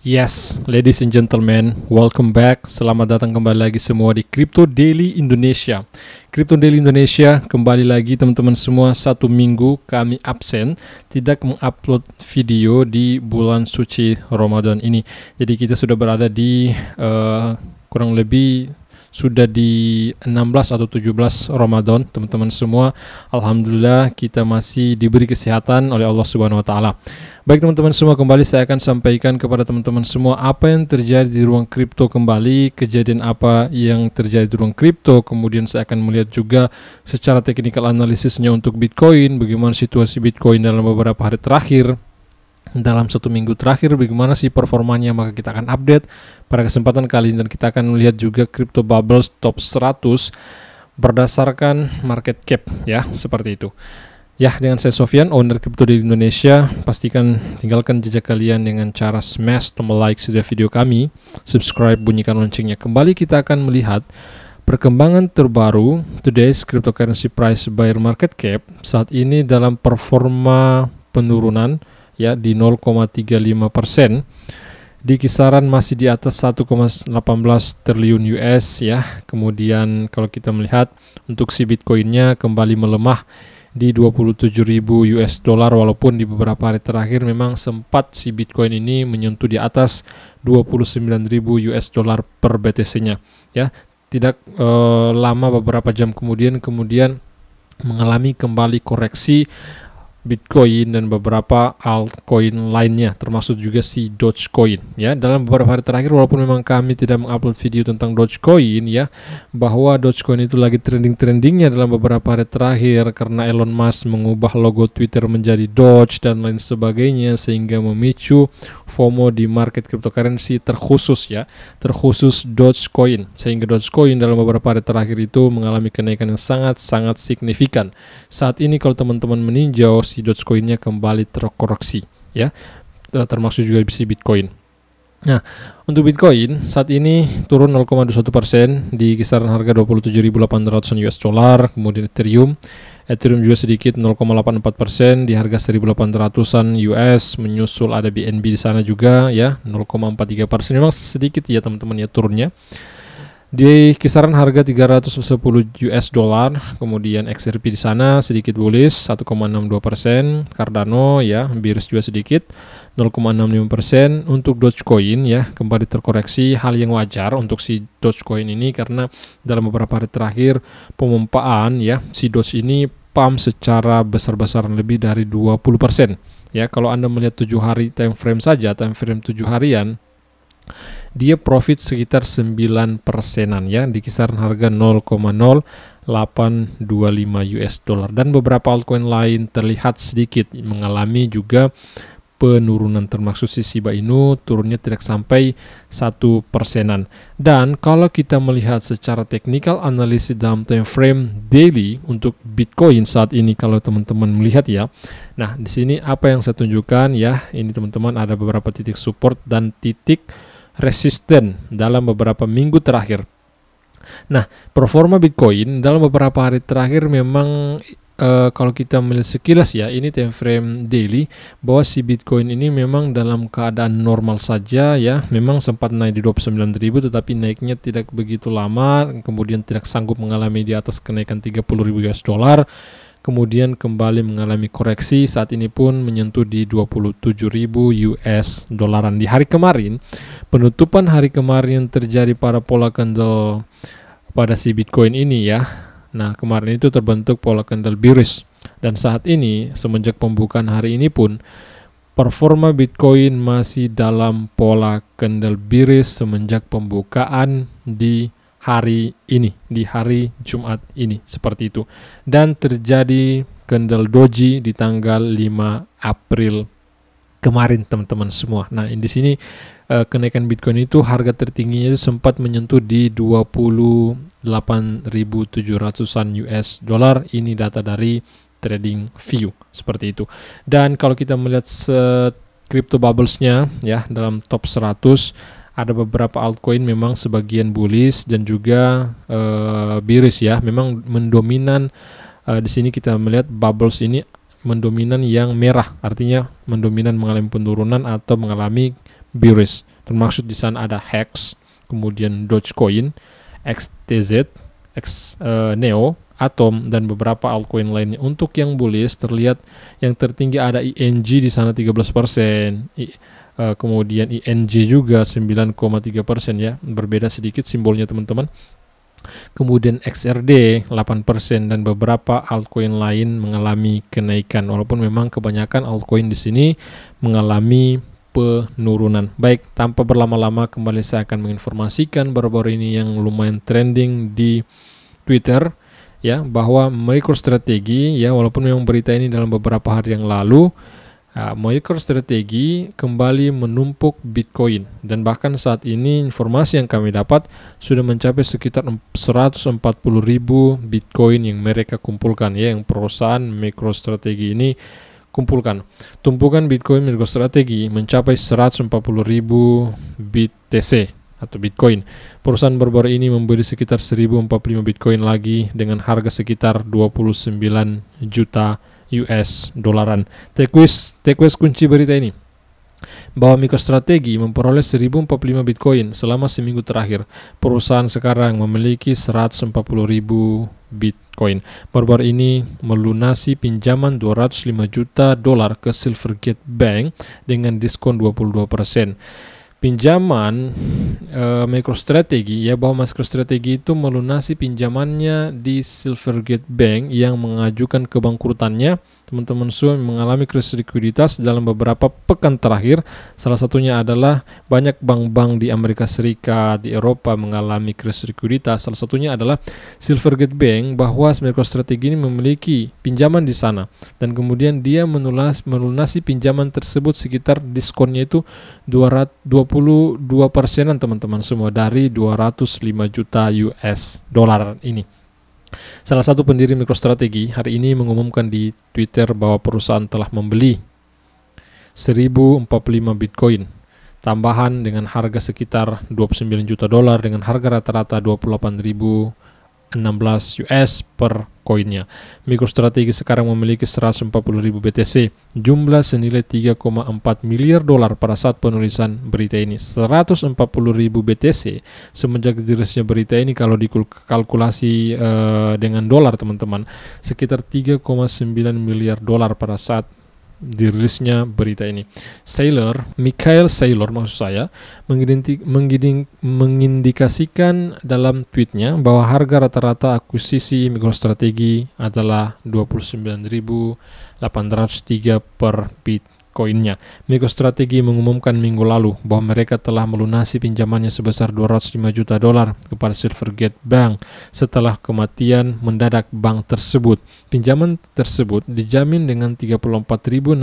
Yes, ladies and gentlemen, welcome back. Selamat datang kembali lagi semua di Crypto Daily Indonesia. Crypto Daily Indonesia kembali lagi teman-teman semua. 1 minggu kami absen, tidak mengupload video di bulan suci Ramadan ini. Jadi kita sudah berada di kurang lebih sudah di 16 atau 17 Ramadan, teman-teman semua. Alhamdulillah kita masih diberi kesehatan oleh Allah Subhanahu wa taala. Baik teman-teman semua, kembali saya akan sampaikan kepada teman-teman semua apa yang terjadi di ruang kripto kembali, kejadian apa yang terjadi di ruang kripto. Kemudian saya akan melihat juga secara teknikal analisisnya untuk Bitcoin, bagaimana situasi Bitcoin dalam beberapa hari terakhir. Dalam 1 minggu terakhir bagaimana sih performanya, maka kita akan update pada kesempatan kali ini. Dan kita akan melihat juga crypto bubbles top 100 berdasarkan market cap, ya, seperti itu. Ya, dengan saya Sofyan, owner Crypto di Indonesia. Pastikan tinggalkan jejak kalian dengan cara smash tombol like sudah video kami, subscribe, bunyikan loncengnya. Kembali kita akan melihat perkembangan terbaru today's cryptocurrency price buyer market cap saat ini dalam performa penurunan, ya, di 0,35%, di kisaran masih di atas 1,18 triliun US, ya. Kemudian kalau kita melihat untuk si Bitcoinnya kembali melemah di 27.000 US dollar, walaupun di beberapa hari terakhir memang sempat si Bitcoin ini menyentuh di atas 29.000 US dollar per BTC-nya, ya. Tidak lama, beberapa jam kemudian mengalami kembali koreksi Bitcoin dan beberapa altcoin lainnya, termasuk juga si Dogecoin, ya. Dalam beberapa hari terakhir, walaupun memang kami tidak mengupload video tentang Dogecoin, ya, bahwa Dogecoin itu lagi trending-trendingnya dalam beberapa hari terakhir karena Elon Musk mengubah logo Twitter menjadi Doge dan lain sebagainya, sehingga memicu FOMO di market cryptocurrency terkhusus Dogecoin, sehingga Dogecoin dalam beberapa hari terakhir itu mengalami kenaikan yang sangat-sangat signifikan. Saat ini kalau teman-teman meninjau, si Dogecoin-nya kembali terkoreksi, ya, termasuk juga si Bitcoin. Nah, untuk Bitcoin saat ini turun 0,21% di kisaran harga 27.800 US dollar. Kemudian Ethereum juga sedikit 0,84% di harga 1.800-an US, menyusul ada BNB di sana juga, ya, 0,43%. Memang sedikit, ya teman-teman, ya, turunnya di kisaran harga 310 US dollar. Kemudian XRP di sana sedikit bullish 1,62%, Cardano, ya, bearish juga sedikit 0,65%. Untuk Dogecoin, ya, kembali terkoreksi, hal yang wajar untuk si Dogecoin ini karena dalam beberapa hari terakhir pemompaan, ya, si Doge ini pump secara besar-besaran lebih dari 20%, ya. Kalau Anda melihat 7 hari time frame saja, time frame 7 harian, dia profit sekitar 9%-an, ya, di kisaran harga 0,0825 US dollar. Dan beberapa altcoin lain terlihat sedikit mengalami juga penurunan, termasuk si Shiba Inu turunnya tidak sampai 1%-an. Dan kalau kita melihat secara teknikal analisis dalam time frame daily untuk Bitcoin saat ini, kalau teman-teman melihat, ya, nah di sini apa yang saya tunjukkan, ya, ini teman-teman ada beberapa titik support dan titik resisten dalam beberapa minggu terakhir. Nah, performa Bitcoin dalam beberapa hari terakhir memang kalau kita melihat sekilas, ya, ini time frame daily, bahwa si Bitcoin ini memang dalam keadaan normal saja, ya. Memang sempat naik di 29.000, tetapi naiknya tidak begitu lama, kemudian tidak sanggup mengalami di atas kenaikan 30.000 US dollar. Kemudian kembali mengalami koreksi, saat ini pun menyentuh di 27.000 US dolaran. Di hari kemarin, penutupan hari kemarin terjadi pada pola candle pada si Bitcoin ini, ya. Nah, kemarin itu terbentuk pola candle bearish, dan saat ini semenjak pembukaan hari ini pun performa Bitcoin masih dalam pola candle bearish semenjak pembukaan di hari ini, di hari Jumat ini, seperti itu. Dan terjadi candle doji di tanggal 5 April kemarin, teman-teman semua. Nah, di sini kenaikan Bitcoin itu harga tertingginya sempat menyentuh di 28.700-an US dollar. Ini data dari TradingView, seperti itu. Dan kalau kita melihat crypto bubbles-nya, ya, dalam top 100 ada beberapa altcoin memang sebagian bullish dan juga bearish, ya. Memang mendominan di sini kita melihat bubbles ini mendominan yang merah, artinya mendominan mengalami penurunan atau mengalami bearish, Termaksud di sana ada Hex, kemudian Dogecoin, XTZ, Neo, Atom, dan beberapa altcoin lainnya. Untuk yang bullish terlihat yang tertinggi ada ING di sana 13%, kemudian ING juga 9,3% ya, berbeda sedikit simbolnya teman-teman. Kemudian XRD 8% dan beberapa altcoin lain mengalami kenaikan, walaupun memang kebanyakan altcoin di sini mengalami penurunan. Baik, tanpa berlama-lama kembali saya akan menginformasikan baru-baru ini yang lumayan trending di Twitter ya, bahwa MicroStrategy ya, walaupun memang berita ini dalam beberapa hari yang lalu, MicroStrategy kembali menumpuk Bitcoin, dan bahkan saat ini informasi yang kami dapat sudah mencapai sekitar 140.000 Bitcoin yang mereka kumpulkan ya, yang perusahaan MicroStrategy ini kumpulkan. Tumpukan Bitcoin MicroStrategy mencapai 140.000 BTC atau Bitcoin. Perusahaan baru-baru ini membeli sekitar 1045 Bitcoin lagi dengan harga sekitar 29 juta US dolaran. Takeaways kunci berita ini bahwa MicroStrategy memperoleh 1045 Bitcoin selama seminggu terakhir. Perusahaan sekarang memiliki 140.000 Bitcoin. Baru-baru ini melunasi pinjaman 205 juta dolar ke Silvergate Bank dengan diskon 22%. Pinjaman MicroStrategy ya, bahwa MicroStrategy itu melunasi pinjamannya di Silvergate Bank yang mengajukan kebangkrutannya. Teman-teman semua mengalami krisis likuiditas dalam beberapa pekan terakhir. Salah satunya adalah banyak bank-bank di Amerika Serikat, di Eropa mengalami krisis likuiditas. Salah satunya adalah Silvergate Bank, bahwa MicroStrategy ini memiliki pinjaman di sana, dan kemudian dia melunasi pinjaman tersebut sekitar diskonnya itu 22%-an teman-teman semua, dari 205 juta US dolar ini. Salah satu pendiri MicroStrategy hari ini mengumumkan di Twitter bahwa perusahaan telah membeli 1045 Bitcoin tambahan dengan harga sekitar 29 juta dolar dengan harga rata-rata 28.016 US per koinnya. MicroStrategy sekarang memiliki 140.000 BTC, jumlah senilai 3,4 miliar dolar pada saat penulisan berita ini. 140.000 BTC semenjak dirilisnya berita ini, kalau dikalkulasi dengan dolar teman-teman, sekitar 3,9 miliar dolar pada saat dirilisnya berita ini. Michael Saylor maksud saya, mengindikasikan dalam tweetnya bahwa harga rata-rata akuisisi MicroStrategy adalah 29.803 per Bitcoinnya. MicroStrategy mengumumkan minggu lalu bahwa mereka telah melunasi pinjamannya sebesar 205 juta dolar kepada Silvergate Bank setelah kematian mendadak bank tersebut. Pinjaman tersebut dijamin dengan 34.619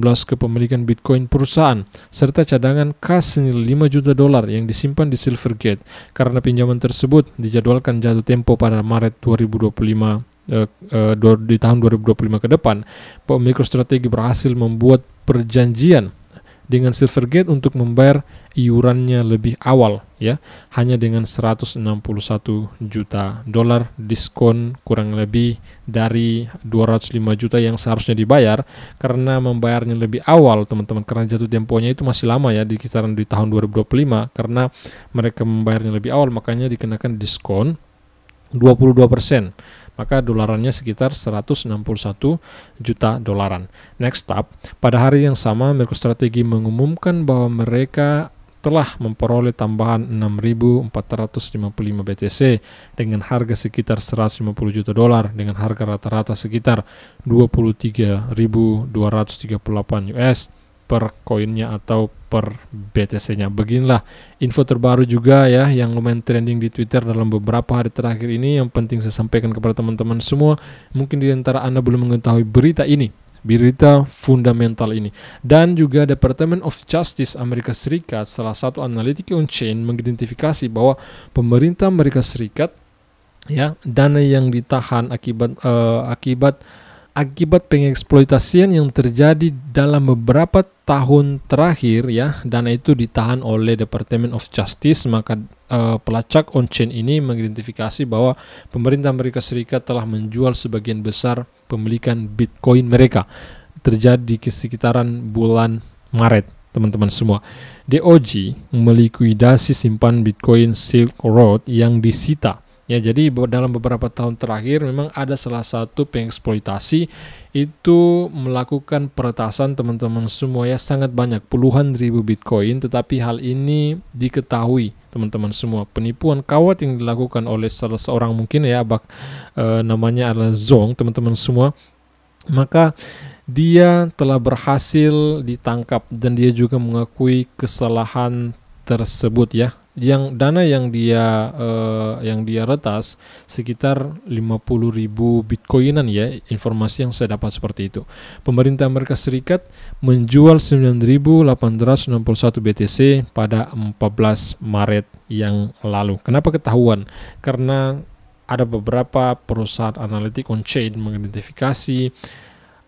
kepemilikan Bitcoin perusahaan serta cadangan kas senilai 5 juta dolar yang disimpan di Silvergate. Karena pinjaman tersebut dijadwalkan jatuh tempo pada Maret 2025 di tahun 2025 ke depan, bahwa MicroStrategy berhasil membuat perjanjian dengan Silvergate untuk membayar iurannya lebih awal ya, hanya dengan 161 juta dolar, diskon kurang lebih dari 205 juta yang seharusnya dibayar. Karena membayarnya lebih awal teman-teman, karena jatuh temponya itu masih lama ya, di kisaran di tahun 2025, karena mereka membayarnya lebih awal makanya dikenakan diskon 22%. Maka dolarannya sekitar 161 juta dolaran. Next up, pada hari yang sama MicroStrategy mengumumkan bahwa mereka telah memperoleh tambahan 6.455 BTC dengan harga sekitar 150 juta dolar dengan harga rata-rata sekitar 23.238 US per koinnya atau per BTC-nya. Beginilah info terbaru juga ya yang lumayan trending di Twitter dalam beberapa hari terakhir ini, yang penting saya sampaikan kepada teman-teman semua. Mungkin di antara Anda belum mengetahui berita ini, berita fundamental ini. Dan juga Department of Justice Amerika Serikat, salah satu analitik on-chain, mengidentifikasi bahwa pemerintah Amerika Serikat ya, dana yang ditahan akibat pengeksploitasian yang terjadi dalam beberapa tahun terakhir ya, dana itu ditahan oleh Department of Justice. Maka pelacak on-chain ini mengidentifikasi bahwa pemerintah Amerika Serikat telah menjual sebagian besar pemilikan Bitcoin mereka, terjadi di sekitaran bulan Maret teman-teman semua. DOJ melikuidasi simpan Bitcoin Silk Road yang disita. Ya, jadi dalam beberapa tahun terakhir memang ada salah satu pengeksploitasi itu melakukan peretasan teman-teman semua ya, sangat banyak, puluhan ribu Bitcoin, tetapi hal ini diketahui teman-teman semua. Penipuan kawat yang dilakukan oleh salah seorang mungkin ya, namanya adalah Zong, teman-teman semua. Maka dia telah berhasil ditangkap dan dia juga mengakui kesalahan tersebut ya. Yang dana yang dia retas sekitar 50.000 Bitcoinan ya, informasi yang saya dapat seperti itu. Pemerintah Amerika Serikat menjual 9.861 BTC pada 14 Maret yang lalu. Kenapa ketahuan? Karena ada beberapa perusahaan analitik on-chain mengidentifikasi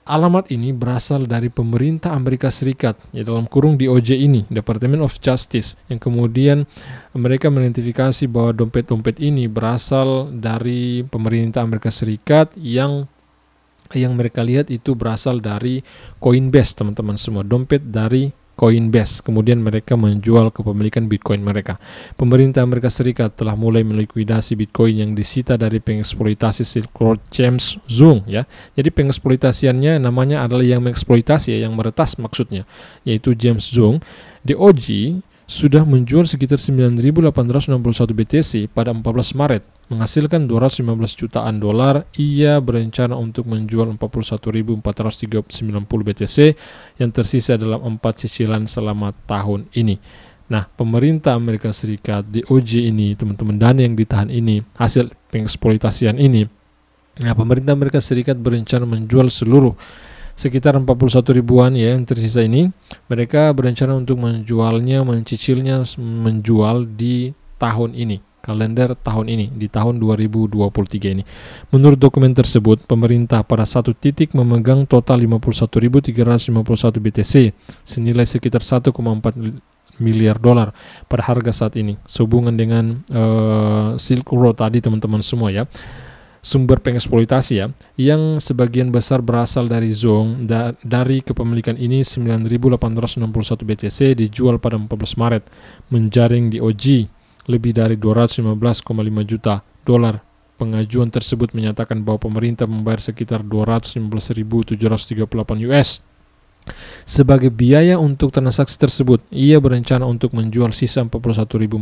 alamat ini berasal dari pemerintah Amerika Serikat, ya, dalam kurung DOJ ini, Department of Justice, yang kemudian mereka mengidentifikasi bahwa dompet-dompet ini berasal dari pemerintah Amerika Serikat yang mereka lihat itu berasal dari Coinbase, teman-teman semua, dompet dari Coinbase. Kemudian mereka menjual kepemilikan Bitcoin mereka. Pemerintah Amerika Serikat telah mulai melikuidasi Bitcoin yang disita dari pengeksploitasi Silk Road James Zong ya. Jadi pengeksploitasiannya namanya adalah yang mengeksploitasi ya, yang meretas maksudnya, yaitu James Zong. DOJ sudah menjual sekitar 9.861 BTC pada 14 Maret, menghasilkan 215 jutaan dolar. Ia berencana untuk menjual 41.490 BTC yang tersisa dalam 4 cicilan selama tahun ini. Nah, pemerintah Amerika Serikat, DOJ ini, teman-teman, dana yang ditahan ini, hasil pengeksploitasian ini. Nah, pemerintah Amerika Serikat berencana menjual seluruh sekitar 41 ribuan ya yang tersisa ini. Mereka berencana untuk menjualnya, mencicilnya, menjual di tahun ini, kalender tahun ini, di tahun 2023 ini. Menurut dokumen tersebut, pemerintah pada satu titik memegang total 51.351 BTC senilai sekitar 1,4 miliar dolar pada harga saat ini, sehubungan dengan Silk Road tadi, teman-teman semua ya. Sumber pengeksploitasi ya, yang sebagian besar berasal dari Zong. Dari kepemilikan ini 9.861 BTC dijual pada 14 Maret, menjaring DOJ lebih dari 215,5 juta dolar. Pengajuan tersebut menyatakan bahwa pemerintah membayar sekitar 215.738 US sebagai biaya untuk transaksi tersebut. Ia berencana untuk menjual sisa 41.490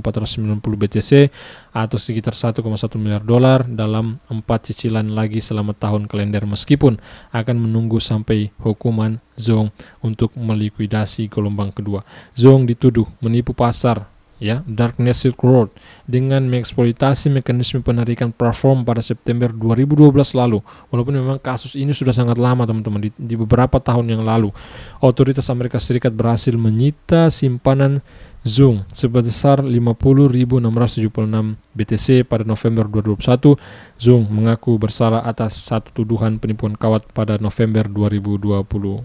BTC atau sekitar 1,1 miliar dolar dalam 4 cicilan lagi selama tahun kalender, meskipun akan menunggu sampai hukuman Zong untuk melikuidasi gelombang kedua. Zong dituduh menipu pasar ya, Darknet Silk Road, dengan mengeksploitasi mekanisme penarikan platform pada September 2012 lalu. Walaupun memang kasus ini sudah sangat lama, teman-teman, di beberapa tahun yang lalu. Otoritas Amerika Serikat berhasil menyita simpanan Zong sebesar 50.676 BTC pada November 2021. Zong mengaku bersalah atas satu tuduhan penipuan kawat pada November 2022.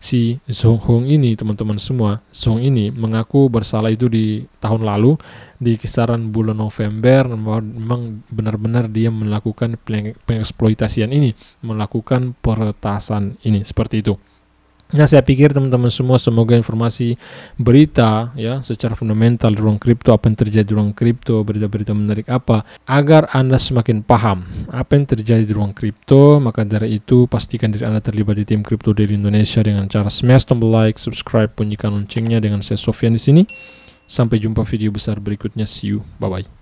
Si Zong Hong ini, teman-teman semua, Zong ini mengaku bersalah itu di tahun lalu, di kisaran bulan November. Memang benar-benar dia melakukan pengeksploitasian ini, melakukan peretasan ini, seperti itu. Nah, saya pikir teman-teman semua, semoga informasi berita ya secara fundamental di ruang kripto, apa yang terjadi di ruang kripto, berita-berita menarik apa, agar Anda semakin paham apa yang terjadi di ruang kripto. Maka dari itu, pastikan diri Anda terlibat di tim Crypto Daily Indonesia dengan cara smash tombol like, subscribe, bunyikan loncengnya. Dengan saya Sofyan di sini. Sampai jumpa video besar berikutnya. See you. Bye bye.